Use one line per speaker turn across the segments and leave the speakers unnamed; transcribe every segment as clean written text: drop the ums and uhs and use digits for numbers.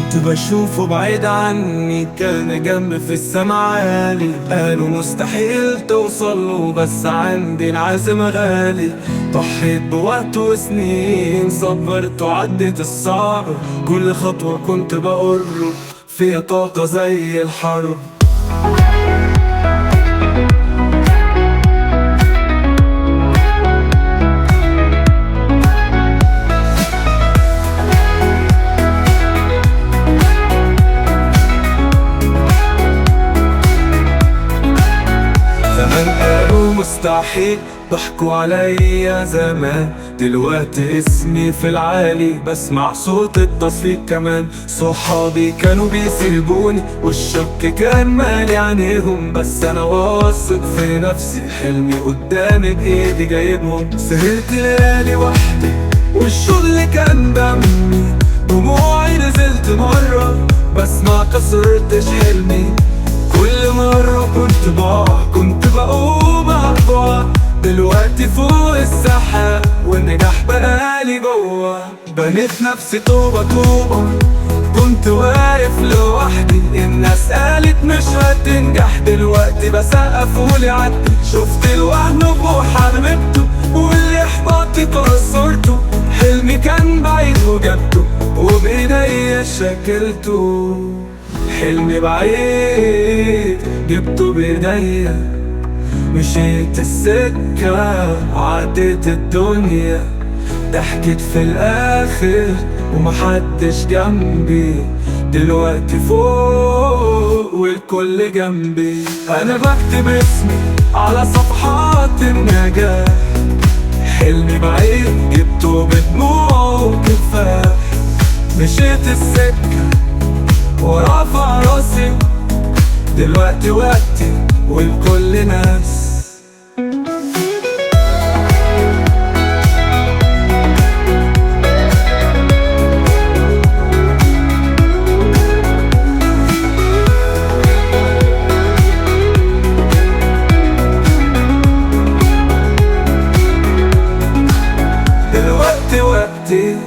كنت بشوفه بعيد عني، كان جنبي في السما عالي. قالوا مستحيل توصله، بس عندي العزم غالي. ضحيت بوقت وسنين، صبرت وعديت الصعب. كل خطوة كنت بقرب فيها طاقة زي الحرب. زمان قالوا مستحيل، ضحكوا عليا زمان. دلوقتي اسمي في العالي، بسمع صوت التصفيق كمان. صحابي كانوا بيسيبوني، والشك كان مالي عينيهم. بس انا واثق في نفسي، حلمي قدامي بايدي جايبهم. سهرت ليالي وحدي، والشغل كان دمي. دموعي نزلت مرة، بس ما كسرتش حلمي. كل مرة كنت بقوم أقوى. دلوقتي فوق السحاب، والنجاح بقالي جوا. بنيت نفسي طوبة طوبة، كنت واقف لوحدي. الناس قالت مش هتنجح، دلوقتي بسقف واللي عدي. شفت الوهم وحرمته، واللي احباطي كسرته. حلمي كان بعيد وجبته، وبإيديا شكلته. حلمي بعيد جبته بإيديا. مشيت السكة وعديت الدنيا. ضحكت في الآخر ومحدش جنبي. دلوقتي فوق والكل جنبي. أنا بكتب اسمي على صفحات النجاح. حلمي بعيد جبته بدموع وكفاح. مشيت السكة ورافع راسي. دلوقتي وقتي والكل ناس. دلوقتي وقتي،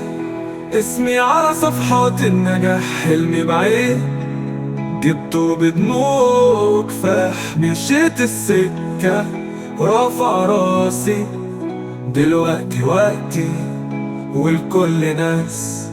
اسمي على صفحات النجاح. حلمي بعيد جبته بدموع وكفاح. مشيت السكة ورافع راسي. دلوقتي وقتي والكل ناس.